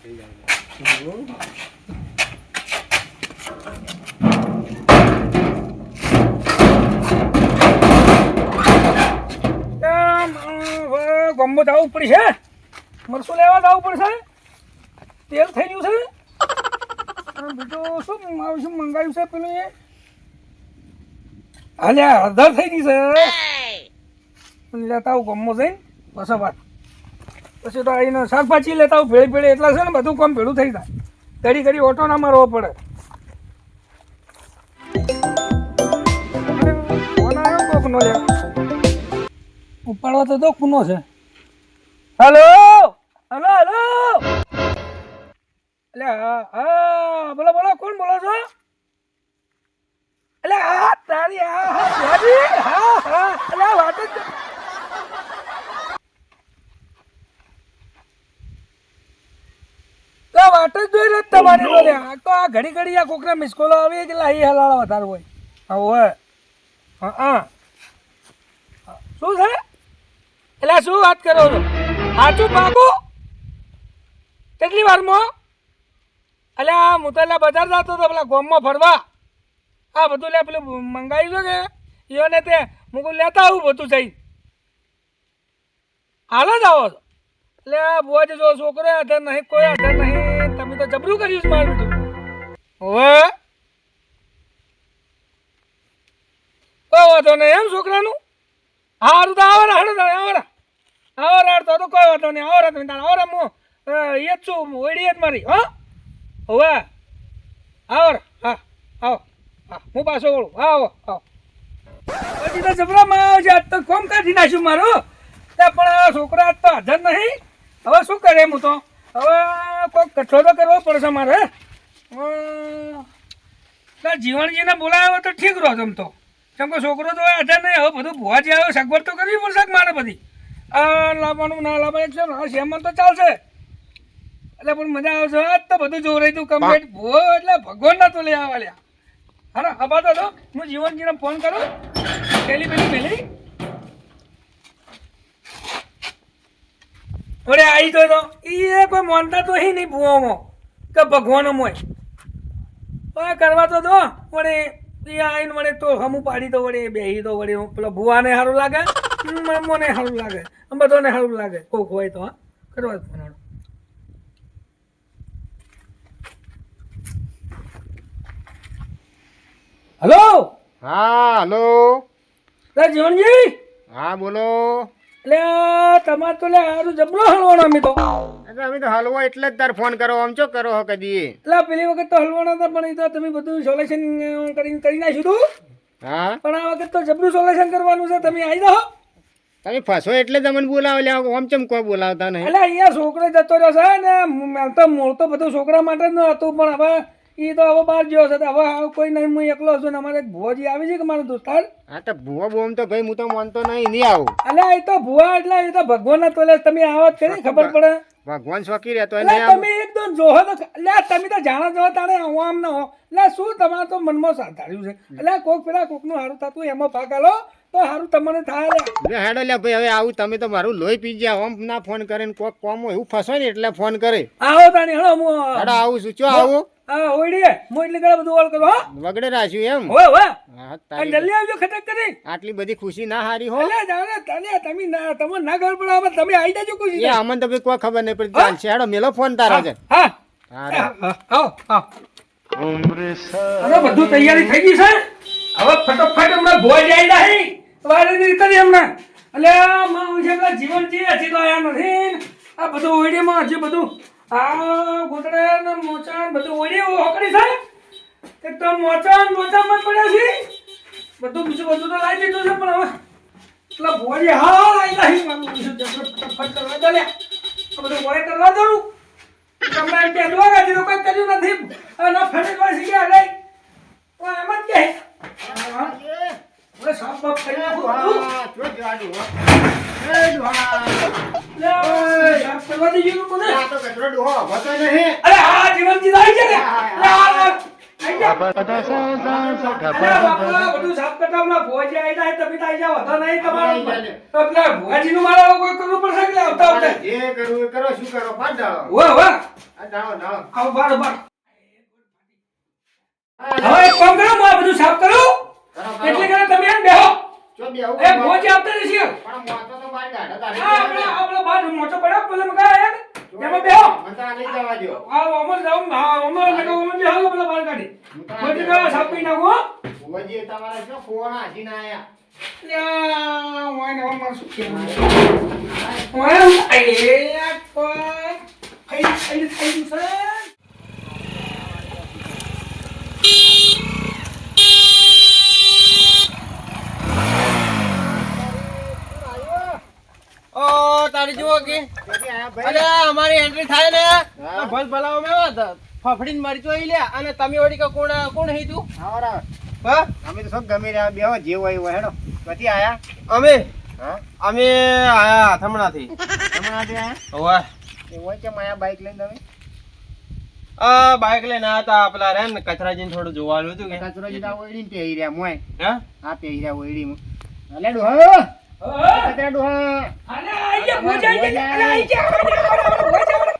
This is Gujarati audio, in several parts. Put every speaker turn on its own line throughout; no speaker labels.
ગમો જવું પડશે, મરસું લેવા જવું પડશે, તેલ થઈ ગયું છે. બીજું શું મંગાવ્યું છે પેલું એ હાલ્યા હળદર થઈ ગઈ છે. લેતા આવું ગમો જઈને બસ વાત. પછી તો આવીને શાકભાજી લેતા આવું ભેળી ભેળી એટલા છે ને બધું કામ ભેળું થઈ જાય. ઘડી ઘડી ઓટો ના મારવો પડે. ફોન આવ્યો કોકનો લે ઉપાડવા તો કુનો છે. હેલો હેલો હેલો એટલે હા બોલો બોલો કોણ બોલો છો? એટલે હા તારી હા વાત જ વાટ જ જોઈ રહ્યો તમારી બોલે. આ તો આ ઘડી ઘડી આ કોકના મિસકોલો આવી એટલે અહીં હલાળા વધારે હોય. હવે હા શું છે એટલે શું વાત કરો છો? સાચું પાકું કેટલી વારમાં? અલ્યા હું તો એટલે બજાર જતો હતો પેલા ગોમમાં ફરવા. હા બધું લે પેલું મંગાવ્યું છે કે ઈઓને તે હું લેતા આવું બધું જઈ. હાલ જ આવો છો એટલે બોજ જો છોકરો આધાર નહીં કોઈ આધાર નહીં. તમે તો જબરું કર્યું છે મારું બધું. હવે કોઈ વાંધો નહીં એમ છોકરાનું. હારું તો આવરા હડો આવરા આવરા તો કોઈ વાંધો નહીં. આવરા તમે તારા આવરા હું એ જ છું ઓળી જ મારી. હા હવે આવરા હા આવો હા હું પાછો વળું. હા આવો આવો પછી તો જબરામાં આવશે. આજ તો કોમ કાઢી નાખ્યું મારું. પણ છોકરા તો હાજર નહીં. હવે શું કરે હું તો હવે કોઈક કઠો તો કરવો પડશે મારે. જીવણજીને બોલાવ્યો તો ઠીક રહો તમ તો. કેમ કે છોકરો તો હાજર નહીં. હવે બધું ભુવાજી આવ્યો સગવડ તો કરવી પડશે મારે બધી. આ લાવવાનું ના લાવવાનું છે હા સેમન તો ચાલશે એટલે પણ મજા આવશે. આજ તો બધું જોઈ તું કમ્પ્લીટ ભૂવો એટલે ભગવાન ના તો લઈ આવવા લ્યા. હા અબાતો તો હું જીવનજીને ફોન કરું પેલી મેલી વડે આવી તો એ કોઈ માનતા તો હી નહીં ભૂવામાં કે ભગવાન હોય કરવા તો દો વડે એ આવીને વડે તો હમું પાડી તો વડે બેહી તો વડે પેલો ભૂવાને સારું લાગે મને સારું લાગે બધાને સારું લાગે કોક હોય તો હા કરવા ફોન. હલો
હા હલો
જીવનજી.
હા બોલો.
એટલે તમારે તો સારું જબરો હલવાનો અમે તો
હલવો એટલે જ તાર ફોન કરો. આમ ચો કરો હો કદી.
એટલે પેલી વખત તો હલવાના હતા પણ એ તો તમે બધું સોલ્યુશન કરી નાખ્યું હતું.
હા
પણ આ વખત તો જબરું સોલ્યુશન કરવાનું છે. તમે આવી જાઓ.
તમે ફસો એટલે તમને બોલાવે લે. આમ ચમ કોઈ બોલાવતા નહીં.
એટલે અહીંયા છોકરો જતો રહ્યો છે ને તો મૂળ તો બધું છોકરા માટે જ ન હતું પણ હવે એ તો હવે બહાર ગયો છે. હવે કોઈ નહીં હું એકલો છું ને અમારે એક ભુવાજી આવી છે કે મારો દોસ્તાર.
હા તો ભૂવા બોમ તો ભાઈ હું તો માનતો નહીં આવું.
એટલે એ તો ભુવા એટલે એ તો ભગવાન ના તોલે તમે આવો કરી ખબર પડે.
ભગવાન શોકી રહેતો
તમે એકદમ જોહો તો એટલે તમે તો જાણો છો તારે આમ ના હો એટલે શું તમારે તો મનમાં સાધાર્યું છે. એટલે કોક પેલા કોક નું સારું થતું એમાં ભાગ આલો તો સારું તમને થાય.
હેડો લે ભાઈ હવે આવું. તમે તો મારું લોહી પી ગયા. ઓમ ના ફોન કરે ને કોક કોમ એવું ફસો ને એટલે ફોન કરે.
આવો તાણી હેડો હું
હેડો આવું છું. ચો આવું
હા ઓડીએ હું એટલે ઘણા બધું ઓળ કરો. હા
વગડે રાખ્યું એમ.
હોય હોય
હા
જલ્દી આવજો ખટક કરી.
આટલી બધી ખુશી ના હારી હો.
એટલે જાણે તને તમે ના તમને ના ખબર પડે તમે આવી જજો ખુશી.
એ અમને તો કોઈ ખબર નહીં પડી. ચાલશે હેડો મેલો ફોન તારા છે.
હા આવો અરે બધું તૈયારી થઈ ગઈ છે. હવે ફટોફટ હમણાં ભોજ આવી જાય વારે કરી હમણાં. એટલે જીવનજી હજી તો આયા નથી. આ બધું ઓઈડીમાં હજી બધું આ ગોતડા ને મોચાન બધું ઓઈડી હોકડી છે. એકદમ મોચામાં પડ્યા છે. બધું બીજું બધું તો લાવી દીધું છે પણ હવે પેલા ભોજી હા લાવી ફટોફટ કરવા દો લે. બધું ભોય કરવા દઉં તમને એમ કે દોગાજી તો કંઈ કર્યું નથી. અને ફરી પાછી ગયા લઈ તો એમ જ કે સાફ બાફ કરી નાખું સાફ કરવા દીધું મને. અરે હા જીવનજી આવી છે ને આઈ જા. અરે બાપા, બધું સાફ કરતા હમણાં ભુવાજી આઈ જાય, તમે તો આઈ જાઓ, વધો નહીં તમારો. તો પેલા ભુવાજીનું મારે કોઈ કરવું પડશે કે આવતા આવતા?
જે કરવું એ કરો, શું કરો, પાડ ડાળો.
વાહ, વાહ.
આ ડાળો, ડાળો.
આવો, બાર, બાર. હવે એક કામ કરો, હું આ બધું સાફ કરું. એટલે કરે તમે એમ બેહો.
જો બેહું
એ ભુવાજી આવતા રહેશે.
પણ મોટો તો બાર ગાઢા તારે.
આપણે બહાર મોટો પડ્યો, પેલા મકા યાર. એમાં બેહો.
મને તો આ નહીં જવા દ્યો.
આ અમર જાઉં, અમર લગાવો, અમર બેહો, પેલા બહાર કાઢી. મોટી કાળા સાફ કરી નાખો, હો.
ભુવાજી તમારા શું ફોન હાથીને આયા?
લ્યા, વાયને અમર શું કહેવાનું? વાય, આ કોઈ. થઈ ગયું છે.
ઓ તારી જુઓ કે
ક્યાંથી આયા ભાઈ?
અરે અમારી એન્ટ્રી થાય ને
હા.
તો ભલ ભલાવો મેં ફફડીને મરી જોઈ લે અને તમે વળી કે કોણ હી તું
આવો રાવ.
હા
અમે તો શું ગમી રહ્યા બેહો જે હોય એવું હેડો. ક્યાંથી આયા?
અમે
હા?
અમે આયા થમણાથી
હમણાં થી આયા?
ઓવા
એ હોય કેમ આયા બાઈક લઈને તમે?
આ બાઈક લઈને આયા તા પેલા રે ને કચરાજીને થોડું જોવાનું હતું કે
કચરો જીતા ઓયડીને પહેરી રહ્યા મોય.
હા
આ પહેરી રહ્યા ઓયડીમાં. અલે ડોહો!
હા.
કચરા ડોહા!
અરે આઈ જા, ભુવાજી આઈ જા. અરે આઈ જા. ભુવાજી આવો.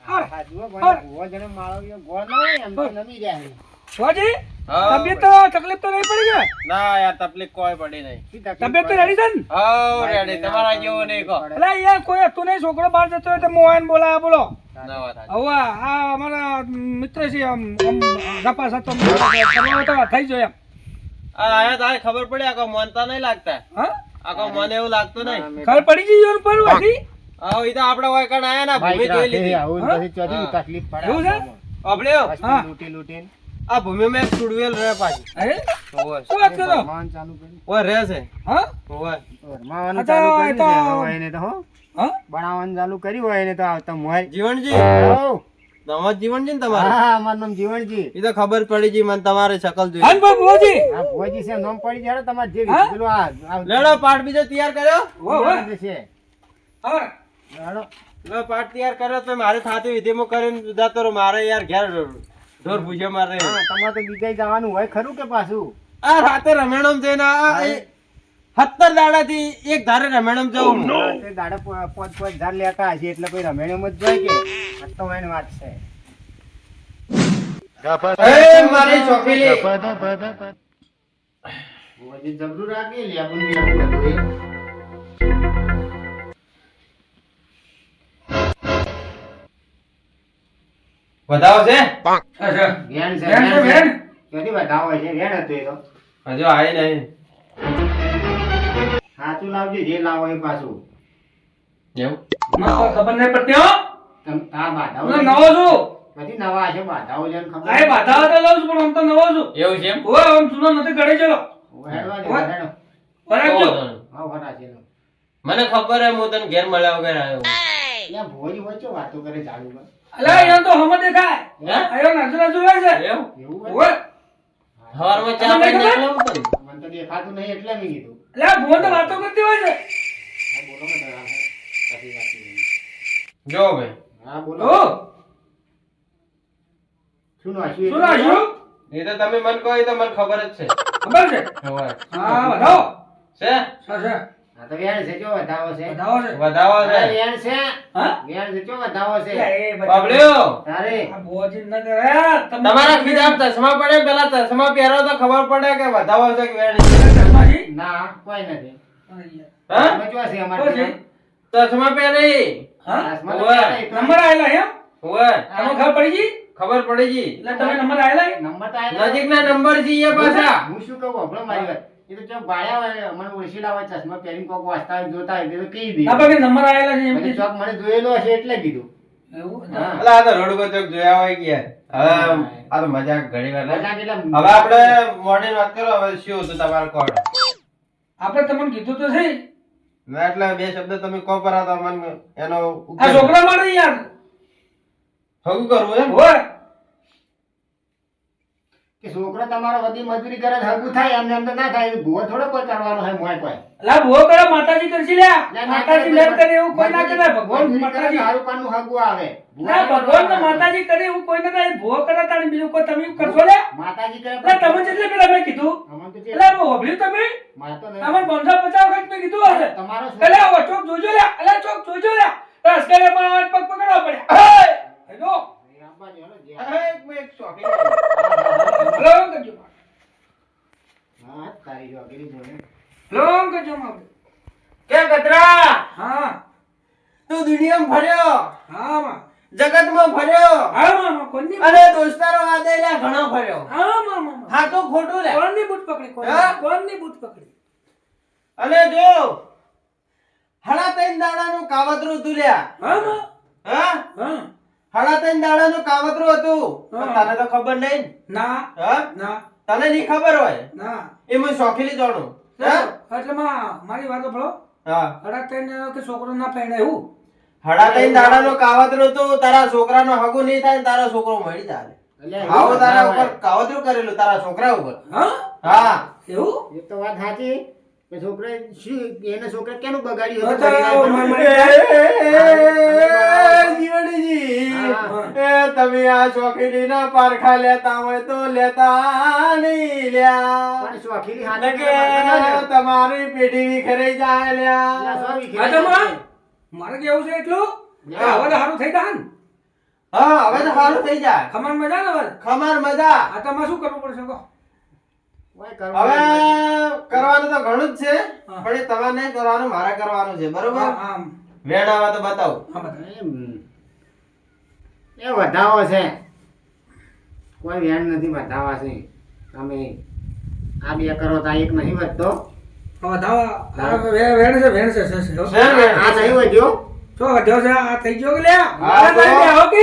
હાલ.
આ જુઓ ભાઈ, ભુવા જણે માળવીઓ ગોળ ના હોય એમ તો નમી રહ્યા છે.
ભુવાજી,
હા.
તબિયત તો તકલીફ તો નહીં પડી કે?
ના યાર તકલીફ કોઈ પડી નહીં
શી તકલીફ
તબિયત તો
પડે?
રેડી છે ને?
હવ રેડી તમારા જેવો નહીં કહો
અલા યાર કોઈ હતું નહીં, છોકરો બહાર જતો હોય તો મોહન બોલાયા બોલો.
ના વાત સાચી.
હવે આ અમારા મિત્ર છે, આમ ગપા સાતો તો થઈ જાય એમ.
આ આયા તારે ખબર પડી આખો માનતા નહીં લાગતા
હા,
આખો મને એવું લાગતું નહીં
ખબર પડી ગઈ યોર પર વાથી?
આવ ઈ તો આપણે હોય કણ આયા ના ભૂમિ
બાઈક
જોઈ
રાખે,
લીધી
આવું
હા?
પછી ચોથી
હા.
તકલીફ પડે
એવું છે?
આપણને.
આપણ્યો
વસ્તી
હા.
લૂંટી.
આ ભૂમિ મેં સુડવેલ રહે પાછી
અરે
ઓય
શું વાત કરો?
ભરમાવાનું ચાલુ કર્યું.
ઓય રહે છે
હા
ઓય
ભરમાવાનું
આ તો-
ચાલુ
એ
કર્યું
તો-
છે. હવે એને તો હો,
હા
બનાવવાનું ચાલુ કર્યું હોય એને તો આવતા મોય.
જીવનજી
હઉ.
તમારું જીવન છે ને તમારે
હા, અમારું નામ જીવણજી.
એ તો ખબર પડી જી મને તમારે શકલ જોઈ
હાલ ભુવાજી.
આ ભુવાજી છે, નામ પડી જાય તમારે જે
હા?
પેલું આ
લેડો પાઠ બીજો તૈયાર કર્યો
વાહ, વાહ.
છે.
હા
હાલો.
લો પાઠ તૈયાર કર્યો તો મારે થાતી વિધિમાં કરીને જતો રહો મારે યાર ઘેર ઢોર ભૂજે મારે
હા, તમારે તો બીજે જવાનું હોય ખરું કે પાછું?
આ રાતે રમેણમ જઈને આ 17 દાડાથી એક ધારે રમેણમ જવું હું.
હા, તે દાડે 5,000 લેતા હશે એટલે કોઈ રમેણેમ જ જાય કે? આ તો એની વાત છે.
એ મારી છોકરી
ભુવાજી જબરું રાખી લે, આપણું લેવું હતું એ.
વધાવો છે
અચ્છા
વેણ છે,
વેણ છે,
વેણ છે.
વેણ?
ક્યાંથી બતાવો છે? વેણ હતું એ તો.
હજુ આવી નહીં
સાચું લાવજો, જે લાવો એ પાછું.
એવું
મને તો ખબર નહીં પડતી હો.
આ બાધાઓ
હું તો નવો છું.
બધી નવા છે, બાધાઓ લેવાનું ખબર
આ એ બાધા તો લઉં છું પણ આમ તો નવો છું.
એવું છે એમ
ઓય આમ જૂનો નથી ઘરે ચલો.
હેડવા દે,
ઓય.
હેડો.
બરાબર.
હા, વરા છે લો.
મને ખબર હે હું તને ઘેર મળ્યા વગર આવ્યો
ત્યાં ભુવાજી વચ્ચે વાતો કરે ચાલુ કર.
અલા અહીંયા તો હમ દેખાય.
હે?
આયો નાચુ નાચુ હોય છે.
એવું
એવું હોય?
ઓય.
સવારમાં ચા
તમને
પીને
ખબર?
નીકળ્યો હતો ને?
મને તો દેખાતું નહીં એટલે મેં કીધું.
અલા ભુવન તો વાતો કરતી હોય છે.
હા, બોલો કે તમે પછી વાત કરીએ.
જો ભાઈ
હા, બોલો.
ઓ
શું નાખ્યું એ
શું
તો
નાખ્યું?
એ તો તમે મને કહો એ તો મને ખબર જ છે
ખબર છે?
હોય.
હા બતાવો.
છે
છે.
હા, તો વેણ છે, જો વધાવો છે.
બતાવો છે.
વધાવો
અરે,
છે
વેણ છે.
હા?
વેણ છે, જો વધાવો છે.
અલા, એ બતાવો.
બાબલ્યો
તારે
આ ભુવાજી ન કરે.
તમારા ખીજામાં ચશ્મા પડે પેલા ચશ્મા પહેરો તો ખબર પડે કે વધાવો છે કે વેણ છે.
ચશ્માજી?
ના, કોઈ નથી.
હા
તમે જો છે અમારે
કોઈ છે?
ત્યાં?
ચશ્મા પહેરી
હા?
આસમાન
ઓવે.
તો તો-
નંબર આયેલા એમ?
હોય
તમને ખબર પડી ગઈ?
ખબર પડી જી
એટલે તમે નંબર આયેલા?
નંબર તો આયેલા.
નજીકના નંબર છે એ પાછા
હું શું કહું આપણો મારી વાત એ તો જો બાળ્યા હોય મને ઓળખીલા હોય ચશ્મા પહેરીને કોક વાંચતા હોય જોતા હોય તો કહી દે
ના બાકી નંબર આયેલા છે એમ
પછી
કે
ચોક મને જોયેલો હશે એટલે કીધું
એવું?
હા.
અલા આ તો રોડ ઉપર ચોક જોયા હોય કે યાર. હવે આ તો મજાક ઘણી વાર લે.
મજાક એટલે
હવે આપણે મોર્નિંગ વાત કરો હવે શું હતું તમારું કોડ
આપણે તમને કીધું તો છે.
ના એટલે બે શબ્દ તમે કહો પર આ તો મને એનો
આ
ઉકેલ
છોકરા માટે યાર.
હગું કરવું એમ
ઓય.
કે છોકરો તમારો વધી મજૂરી કરે તો હગું થાય એમને એમ તો ના થાય ભૂવો થોડો કોઈ કરવાનો હોય મોય કોઈ
અલા ભૂવો કરો માતાજી કરશી લ્યા
ના,
માતાજી
ના,
મેં કરે એવું કોઈ ના કરે ભગવાન
મજૂરી કરે
માતાજી
તો હારું પાનનું હગું આવે
ના ભગવાન તો માતાજી કરે એવું કોઈ ના થાય ભૂવો કરે તાણે બીજું કોઈ તમે એવું કરશો લ્યા
માતાજી કરે
અલા તમે જેટલે પેલા મેં કીધું
અમન તો જે
અલા મેં હોભળ્યું તમે
માર તો નહીં.
તમને 550 વખત મેં કીધું હશે
તમારો
અલા ઓ ચોક જોજો લ્યા અલા ચોક જોજો લ્યા રસ કરે માં આજ પગ પકડવા પડ્યા હેલો
આપવા દે, હલો, જે.
એક શોખીન
હલો કરજો
હા, તારી જો અગેરી જોડે.
હલો કરજો માં
કે ગધરા
હા
તું દુનિયામાં ફર્યો
હા માં
જગતમાં ફર્યો
હા માં કોની
અને દોસ્તારો આદેલા ઘણો ફર્યો
હા માં
હા તો ખોટું લે
કોની બૂટ પકડી
હા?
કોની બૂટ પકડી
અને જો હળા ત્રણ દાડાનું કાવતરું હતું લ્યા
હા માં
હા
હા
હળા ત્રણ દાડાનું કાવતરું હતું
હા.
પણ તને તો ખબર નહીં ને.
ના
હા
ના
તને નહીં ખબર હોય
ના
એ હું શોખીલી જાણું હા
એટલે માં મારી વાત સાંભળો
હા
હડાક થઈને કે છોકરો ના પહેણે એવું
હળા ત્રણ દાડાનું કાવતરું હતું તારા છોકરાનો હગું નહીં થાય ને તારો છોકરો મળી જાય
એટલે
આવો
એવું
તારા
ના
ઉપર
હોય.
કાવતરું કરેલું તારા છોકરા ઉપર
હા
હા
એવું
એ તો વાત સાચી કે છોકરાએ શું એને છોકરા કેનું બગાડ્યું
તો
હતું?
તો
બગાડી
જીવનજી
હા.
એ તમે આ શોખીલીના પારખા લેતા હોય તો લેતા નહીં લ્યા
પણ શોખીલી હાથે
નકે
ના પાડે.
તમારી પેઢી વિખરાઈ જાય
એટલે
લ્યા
સો વીઘે
હા તો માં મારે કેવું છે એટલું કે
હા.
હવે તો સારું થઈ જાય ને
હા હવે તો સારું થઈ જાય
ખમાન મજા ને હવે
ખમાર મજા
આ તમારે શું કરવું પડશે કહો
ઓય કરવું
હવે
નહીં.
કરવાનું તો ઘણું જ છે
હા.
પણ એ તમારે નહીં કરવાનું મારે કરવાનું છે બરોબર
હા હા
વેણ આવે તો બતાવો
હા બધા
એમ. એ વધાવો છે કોઈ વેણ નથી વધાવા છે તમે આ બે કરો તો આ એક નહીં વધતો
હવે ધાવા વેણ છે વેણ છે હો.
શેર વેણ?
આ નહીં વધ્યો
જો વધ્યો છે આ થઈ ગયો કે લ્યા
હા,
મારા
તો.
તારી આવો કે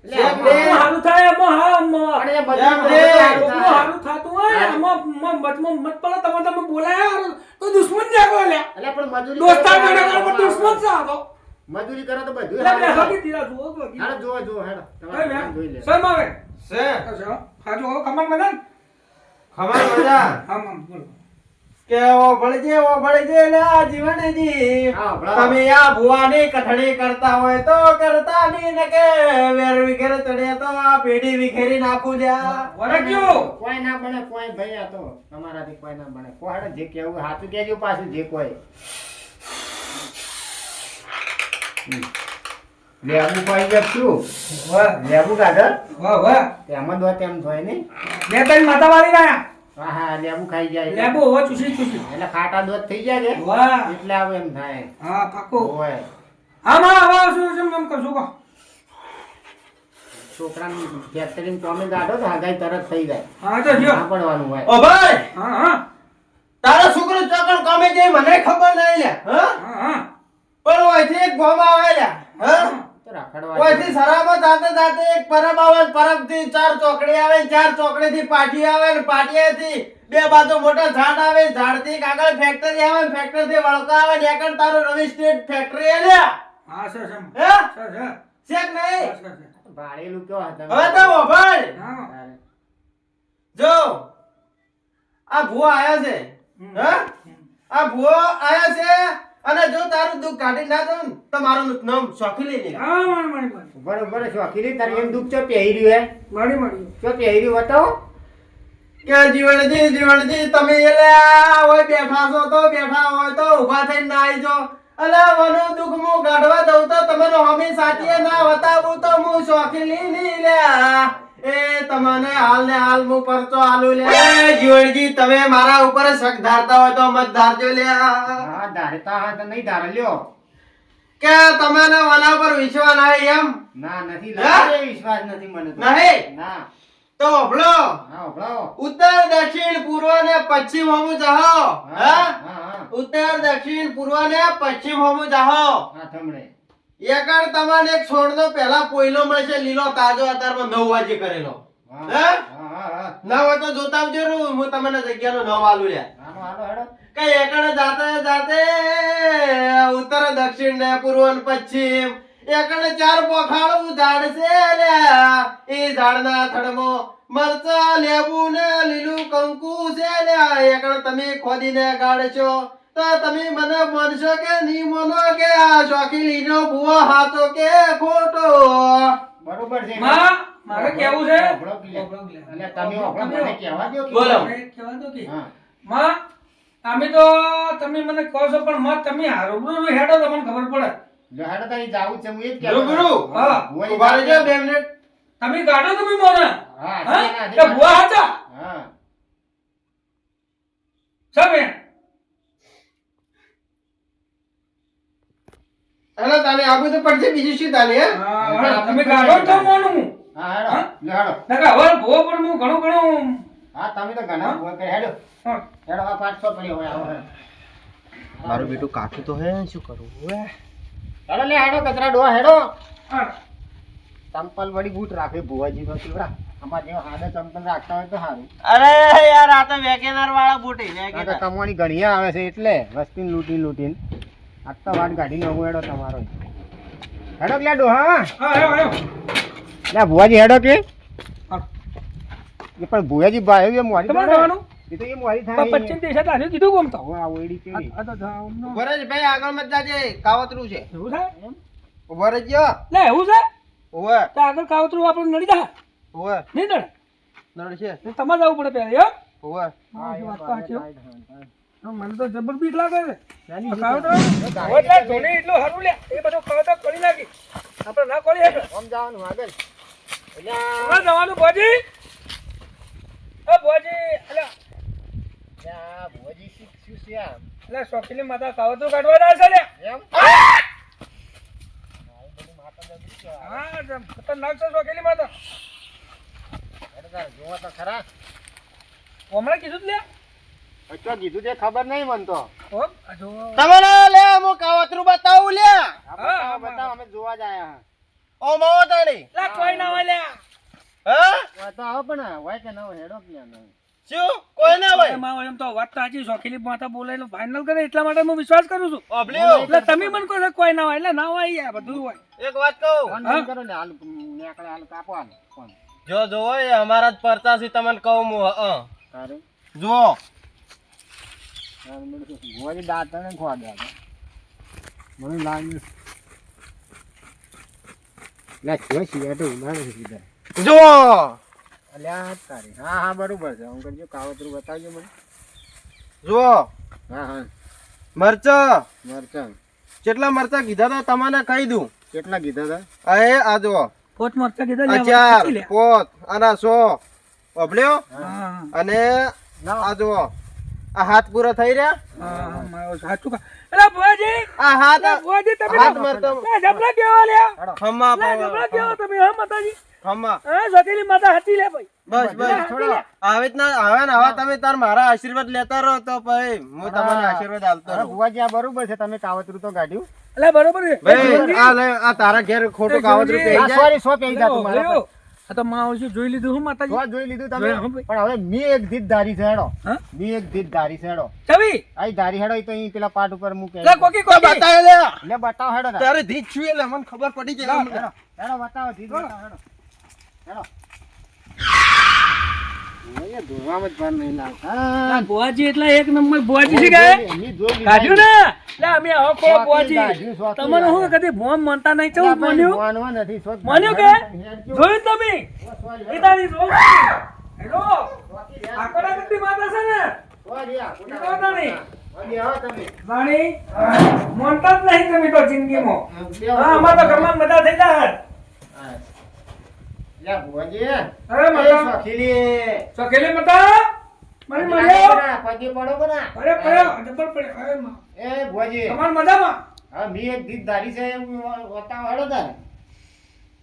એટલે
શેર
આમાં
વેણ.
સારું થાય એમાં હા
પણ એ
એમ
બધું
રે.
સારું થાય.
સારું થતું હોય આમાં મતમાં મત પડે તમે બોલાયા તો દુશ્મન જાગો લ્યા
એટલે પણ મજૂરી
દોસ્તાર
કરો તો
મેળા
સારું
કરો દુશ્મન છે આ તો
મજૂરી કરો તો બધું
એટલે
સારું
બે
થાય.
હકી દીધા જુઓ તો હકી.
હાલો જુઓ જુઓ હેડો
કઈ
તમારે
વેણ?
જોઈ લે
શેમાં વેણ?
છે
અચ્છા. હાચું કહો, ખમણ મજા ને?
ખમાર મજા
હા, હા, બોલો.
કે ઓ ભળજે લે આ જીવનજી
હા, ભળો.
તમે આ ભુવાની કઠણી કરતા હોય તો કરતા નહીં ને કે વેર વિખેર ચડે તો આ પેઢી વિખેરી નાખું લ્યા
વરખજો.
કોઈ ના બને કોઈ ભાઈ આ તો તમારાથી કોઈ ના બને કોઈ હાડો જે કેવું સાચું કહેજો પાછું જે કોઈ લેબુ કોઈ જશું
વાહ,
લેબુ કાઢર
વાહ, વાહ.
તેમાં દો તેમ થાય નહીં
બે ત્રણ માથા વાળી ગયા.
હા હા લેબુ ખાઈ જાય
લેબુ હોવા ચૂસી ચૂસી.
એટલે ખાટા દૂધ થઈ જાય છે
વાહ.
એટલે આવું એમ થાય
હા, પાક્કું.
હોય
હા, માં, હવે શું કામ કરશું કહો?
છોકરાની ફેક્ટરી કોમે કાઢો તો હગાઈ તરત થઈ જાય
હા, તો જો.
ના પડવાનું હોય
ઓ ભાઈ
હા, હા,
તારો છોકરો ચોકન કામે જાય મને ખબર નહીં લ્યા હા
હા, હા.
પણ ઓયથી એક ભોમ આવે લ્યા હા
તો રખડવા
ઓયથી સરામાં જાતે જાતે એક પરબ આવે ને પરબથી ચાર ચોકડી આવે ને ચાર ચોકડીથી પાટી આવે ને પાટીએથી બે બાજુ મોટા ઝાડ આવે ઝાડથી આગળ ફેક્ટરી આવે ને ફેક્ટરીથી વળકા આવે ને એકણ તારું નવી સ્ટેટ ફેક્ટરી હે લ્યા
હા, સર, સર.
હે
સર, સર.
શેક નહીં
સર, સર, સર.
ભાડેલું કયો હતા
હવે તો ઓ ભાઈ
હા.
જો આ ભૂવો આયા છે
હમ.
હા આ ભૂવો આયા છે અને જો તારું દુઃખ કાઢી ના દઉં ને તો મારું નામ શોખી લઈ લે
હા, મળી.
બરોબર છે અખિલી તારે એમ દુઃખ ચો પહેર્યું હે
મળી.
ચો પહેર્યું બતાવો
કે જીવનજી તમે એલા હોય બેઠા છો તો બેઠા હોય તો ઊભા થઈને ના આવી જો અલા વનું દુઃખ હું કાઢવા દઉં તો તમારો હમી સાચીએ ના બતાવું તો હું શોખી લઈ લ્યા એ તમને હાલ ને હાલ હું પરચો આલુ લે જીવનજી તમે મારા ઉપર શક ધારતા હોય તો મત ધારજો લ્યા
હા ધારતા હા તો નહીં ધાર લ્યો
કે તમને વના પર વિશ્વાસ નહીં એમ
ના નથી
હે?
લાગે વિશ્વાસ નથી મને તો.
નહીં
ના
તો ઓભળો
હા ભળાવો
ઉત્તર દક્ષિણ પૂર્વ ને પશ્ચિમ હોમું જાહો
હા
હા
હા
ઉત્તર દક્ષિણ પૂર્વ ને પશ્ચિમ હોમું જાહો
હા થમણે
એકણ તમને એક છોડનો પહેલા પોયલો મળશે લીલો તાજો અત્યારમાં 9 વાગે કરેલો
હા
હે?
હા હા
ના હોય તો જોતા આવજો રૂ, હું તમને જગ્યાનું નામ આલું લ્યા
હાલો હાલો હેડો
કઈ એકણ જાતે જાતે ઉત્તર દક્ષિણ ને પૂર્વ ને પશ્ચિમ એકને 4 પોખાળું ઝાડ છે અલ્યા. એ ઝાડના થડમાં મરચા લેબુ ને લીલું કંકુ છે અલ્યા. એકને તમે ખોદીને ગાળશો તો તમે મને માનશો કે નહીં માનો કે આ શોખીલીનો ભૂવો હાચો કે ખોટો?
બરોબર છે
માં મારે કેવું છે
અલ્યા તમે આપણો મને કહેવા દો કે
બોલો.
કહેવા દો કે
હા
માં અમે તો તમે મને કહો છો પણ માં તમે રૂબરૂ હેડો તો મને ખબર પડે.
જો હેડો તારી જાવું છે હું એ જ કહેતો
રૂબરૂ?
હતો.
હા.
ભુવાજી
ઉભા રહેજો 2 મિનિટ.
તમે ગાડો તમે મોને
હા
હા
આજે
કે ભુવા હતા
હા
સબે
હેલો તાને આગળ તો પડશે બીજું શું તાને હે?
તમે ગાડો તો મોનું હું
હા હેડો
હા?
લે હેડો
નકા હવે ભુવો પણ હું ઘણું
હા તમે તો ઘણા ભૂવા કરે હેડો
હા.
હેડો આ 500 પડ્યો હોય આવો હેડો.
મારું બેટું કાઠું તો હે શું કરું હવે?
હેડો લે હેડો કચરા ડોહા હેડો
હા.
ચંપલ વળી બૂટ રાખે ભુવાજી નો કેવડા અમાર જેવા હાડે ચંપલ રાખતા હોય તો સારું
અરે યાર આ તો વેકેનર વાળા બૂટી
આ તો
વેકેનર.
કમવાની ઘણીયા આવે છે એટલે વસ્તી લૂંટીને આજ તો વાટ કાઢી નાખો હેડો તમારો હેડો કે લે ડોહા
હા આવ્યો
લે ભુવાજી હેડો કે
હા.
એ પણ ભુવાજી ભાઈ એ મોરી
તમારે
થાય
જવાનું
એ તો એ મોરી
પણ
થાય
25 દિવસે તારે કીધું કોમ તો
હવે આ ઓયડી કેવી
આ તો જામનો.
વરજભાઈ આગળ મત જાજે કાવતરું છે.
એવું છે
ઉભો રહેજો.
લે એવું છે
ઓવે
તો આગળ કાવતરું આપણે નડી જા
ઓવે
નહીં નડે
નડશે.
તો તમારે જવું પડે પહેલા
ઓવે
હા એ વાત તો સાચી હો. મને તો જબર બીક લાગે છે
નાની
આ કાવતરું એટલે ધોની એટલું હારું લે એ બધું કાવતરું કરી નાખી આપણે ના કરી હકે
આમ જવાનું આગળ
ના જવાનું બોજી એ બોજી અલ્યા
ત્યાં ભુવાજી શું છે આમ
અલ્યા શોખીલી માતા કાવતરું કાઢવા જાય છે લે
એમ
હા જમ ખતરનાક છે શોખીલી માતા
હેડો તાર જોવા તો ખરા
હમણાં કીધું જ લે
અચ્છા કીધું તે ખબર નહીં મન તો
ઓ આ જો
તમને લે હું કાવતરું બતાવું લે.
બતાવો બતાવો અમે જોવા જ આયા
ઓ માવો તાણી.
લા કોઈ ના હોય લે
હા?
હા તો આવો પણ હોય કે ના હોય હેડો કે ના હોય
શું? કોઈ ના હોય?
એમાં એમ તો વાત તો સાચી શોખીલી માતા બોલાઈને ફાઇનલ કરે એટલા માટે હું વિશ્વાસ કરું છું
ઓબલ્યો.
એટલે તમે મને કહો છો કોઈ ના હોય એટલે ના હોય યાર બધું હોય
એક વાત કહું.
ફોન બંધ કરો ને હાલ નેકળે હાલ કાપો હાલ ફોન
જો જોવો એ અમારા જ પરચા છે તમને કહું હું
તારે
જુઓ
ભુવાજી દાંતને ખોવા દે મને લાગે લે જો સિયાટો ઉનાળે છે સીધા
જુઓ
અલ્યા તારી હા હા બરોબર છે હું કરજો કાવતરું બતાવજો મને
જુઓ
હા હા
મરચા
મરચાં
કેટલા મરચા કીધા તા તમને કહી દઉં.
કેટલા કીધા હતા
આ જુઓ
પોચ મરચા કીધા
આ
લે,
4
પૂછી લે.
5 અને 100 ઓબલ્યો
હા
અને આ જુઓ આ હાથ પૂરા થઈ રહ્યા.
હા મારો સાચું કા અરે ભુવાજી
આ હાથ
અરે ભુવાજી તમે
હાથ
લે
મરતો
જબલા કેવા લ્યા
ખમ્મા
લે જબલા કેવા તમે હા માતાજી
ખમ્મા
હા શોખીલી માતા હતી લે ભાઈ
બસ બસ
છોડો.
હવે જ ના હવે ને હવે તમે તાર મારા આશીર્વાદ લેતા રહો તો ભાઈ હું તમને આશીર્વાદ આલતો
અરે
રહું.
ભુવાજી આ બરોબર છે તમે કાવતરું તો કાઢ્યું
અલે બરોબર છે
ભાઈ આ લે આ તારા ઘેર ખોટું કાવતરું
એ
પહેરી
આ
જાય.
સોરી સો પેઈ જા તું મારા પર.
આ તો માં આવશે જોઈ લીધું હું માતાજી
તો જોઈ લીધું તમે
જોઈ, હા ભાઈ.
પણ હવે મી એક જીત ધારી છે હેડો
હા
મી એક જીત ધારી છે હેડો
ચવી
આ ધારી હેડો ઈ તો ઈ પેલા પાટ ઉપર મૂકે
લે કોકી
તો
કોકી
બતાય લે
લે બતાવો હેડો તાર.
તારે ધીજ છું એટલે મને ખબર પડી જાય
હેડો હેડો બતાવો જીત બતાવો હેડો હેડો ઓય દોવામાં જ ભાન નહીં લાગતા
ભુવાજી એટલે એક નંબર ભુવાજી છે કે
એમની જોઈ લીધા.
કાઢ્યું ને લે અમે આવો કો
શોખી
ભુવાજી
કાઢ્યું, શોખી
તમને હું
કાઢ્યું.
કદી ભોમ માનતા નહીં
એટલે
ચવું
આપણે
માન્યું
જોવાનું નથી, શોખ
માન્યું કે
હેડજો.
જોયું તમે
સોરી,
પિતાની જોયું હેલો આકડા કતી માતા છે ને
સોરી, આ
એ માતા નહીં
ઓલી આવો તમે.
રાણી માનતા જ નહીં તમે તો જિંદગીમાં
બે
હા અમાર તો ઘરમાં મજા થઈ જાય
હા. લે ભુવાજી.
અરે
એ
માતા
શોખીલી.
સકેલી માતા મને મળ્યો
પગે પડો બના.
અરે પડ્યો જબર પડ્યો અરે માં
એ ભુવાજી.
તમાર મજામાં
હા મી એક ગીત ધારી છે એમ બતાવો હેડો તારે.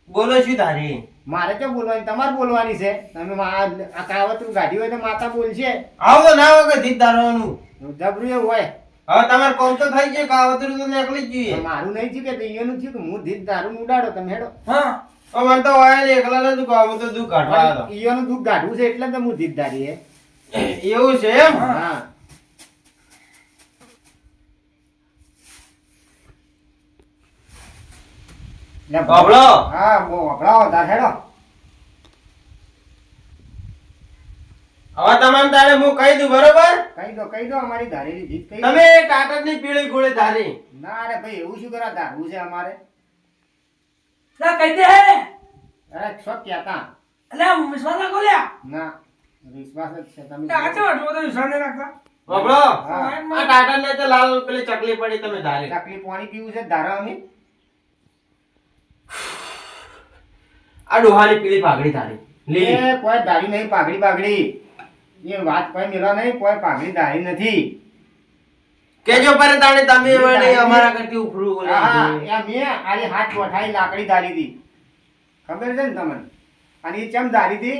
બોલો શું તારી
મારે ક્યાં બોલવાની તમારે બોલવાની છે તમે આ કાવતરું ગાડી હોય તો માતા બોલશે
આવો તો ના વગર ધીજ ધારવાનું.
જબરું એવું હોય
હવે તમારે કોમ તો થઈ ગયું કાવતરું તો નીકળી જ જોઈએ.
મારું નહીં થયું કે તો એનું થયું કે હું ધીત દારૂ ઉડાડો તમે હેડો
હા
હવે મને તો હોય ને એકલા નતું કામ તો દુઃખ કાઢવા આવ્યો
ઈયોનું દુઃખ ગાઢવું છે એટલે તો હું ધીત દારી હે
હતો. એવું છે એમ
હા લે
બાબલો.
હા બો વભળાવો તાર હેડો.
હવે તમને તારે હું કહી દઉં બરોબર
કહી દો અમારી ધારેલી જીત કહી દો.
તમે કાટરની પીળી ગોળી ધારી
ના રે ભાઈ એવું શું કરા ધારવું છે અમારે?
લા કહી દે હે
અરે શોખ કહેતા
અલ્યા વિશ્વાસ ના ખોલ્યા
ના વિશ્વાસ જ છે તમે
આ ચો આટલો બધો વિશ્વાસ નહીં રાખતા
બાબલો.
હા.
આ કાટરને તો લાલ પેલી ચકલી પડી તમે ધારી
તકલીફ પાણી પીવું છે ધારો અમે
આ ડોહાની પીળી પાઘડી ધારી લીલી
એ કોઈ દાઢી નહીં પાઘડી એ વાત કોઈ મેળવા નહીં કોઈ પાઘડી દાઢી નથી
કેજો પર તાણે તમે વળી અમારા કરતી ઉફરું બોલે
હા એ મેં આરી હાથ વઠાઈ લાકડી દાઢી હતી ખબર છે ને તમને અને એ ચમ દાઢી હતી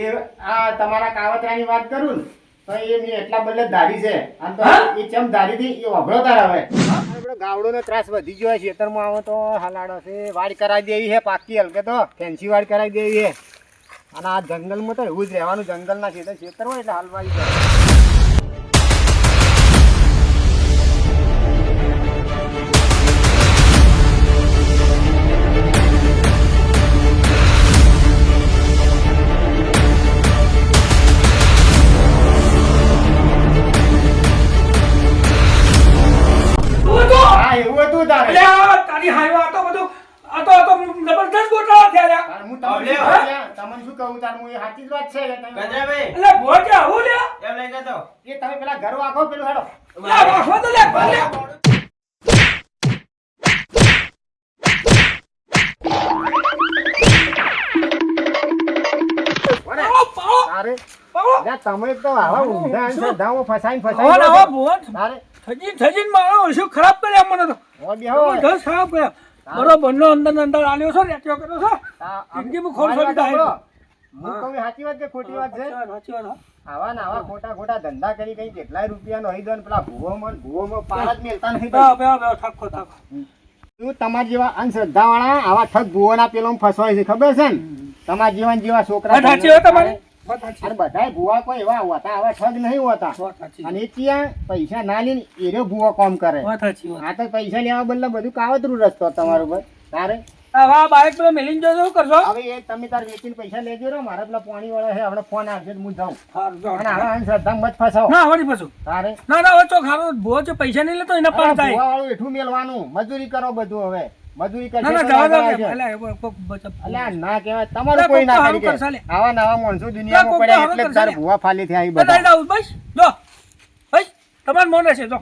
એ આ તમારા કાવતરાની વાત કરું ને તો એ મેં એટલા બદલે દાઢી છે અને તો
હા?
એ ચમ દાઢી હતી એ વભળો તાર હવે આપણે ગાવડોનો ત્રાસ વધી ગયો છે ખેતરમાં આવો તો હલાડો છે વાડ કરાવી દેવી છે પાકી હલકે તો ફેન્સી વાડ કરાવી દેવી છે અને આ જંગલમાં તો એવું જ રહેવાનું જંગલના ખેતર હોય એટલે હાલવાઈ જાય
તું તો
હા એવું હતું તારે
અલ્યા તારી હાઈવા આ તો બધું આ તો જબરદસ્ત ગોટાળા થયા લ્યા
તાર હું
હવે,
તમને શું કહું તાર હું એ સાચી જ વાત છે કે તમે
ગજરાભાઈ
અલ્યા ભોળ કે આવું લ્યા
એમ લઈ જતો
એ તમે પેલા ઘર વાખો પેલું હેડો
લ્યા વાસવા તો લ્યા ભોળ લ્યા પાડો પાડો
તારે
પાડો
લ્યા તમે તો આવા ઊંધા શ્રદ્ધાઓ ફસાઈને
આવા
ફસાઈને
આવા ભોળ
તારે
થજીન મારો શું ખરાબ કર્યા મને તો
ઓ બેહો
જબરદસ્ત ખરાબ કર્યા બરોબરનો અંદર ને અંદર આલ્યો છો રેટ્યો કર્યો છો જિંદગીમાં ખોલ
મારી
છોડી
વાત
દીધા
સાંભળો. હું કહું એ સાચી વાત કે ખોટી વાત છે
સાચી વાત હા.
આવા ને આવા ખોટા ધંધા કરી કઈ કેટલાય રૂપિયાનો હઈ દો ને પેલા ભૂવોમાં પાર જ મેલતા નહીં
બેહો, બેહો, બેહો, થાકો, થાકો.
હું તમારા જેવા અંધશ્રદ્ધા વાળા આવા ઠગ ભૂવોના પેલો ફસવાય છે ખબર છે ને તમારા જેવા છોકરા
વાત સાચી હો તમારી વાત સાચી
અને બધાય ભૂવા કોઈ એવા હોતા આવા ઠગ નહીં હોતા
વાત સાચી
અને એ ત્યાં પૈસા ના લઈને એરો ભૂવો કામ કરે
વાત સાચી વાત.
આ તો પૈસા લેવા બદલે બધું કાવતરું રસ્તો તમારું ભાઈ તારે
હવે આ બાઈક પેલો મેલીને જજો શું કરશો
હવે એ તમે તાર વેચીને પૈસા લેજો રો મારા પેલા પાણી વાળા છે હવે ફોન આવશે તો હું જાઉં
સારું, જાઓ.
અને હવે અંધશ્રદ્ધા મત ફસાવો
ના વળી પાછું
તારે
ના ના હવે ચોક હારો ભૂવો જો પૈસા નહીં લેતો એના પર થાય
ભૂવા વાળું એઠું મેલવાનું મજૂરી કરો બધું હવે મજૂરી
ના ના
કરશે તો
જવા દો
આગળ
કે
આવશે.
અલ્યા, એ કોક બચત.
અલ્યા ના કહેવાય તમારું
અલ્યા,
કોઈ
કોક તો
ના
હારું
કરી
કરશે
કે
લે.
આવા નવા માણસો દુનિયામાં
કોક તો
પડ્યા
હારું
એટલે જ
કરશે
તાર
લે.
ભૂવા ફાલી થયા એ
બતાવી
બધા
દઉં બસ જો બસ તમારે મોને છે જો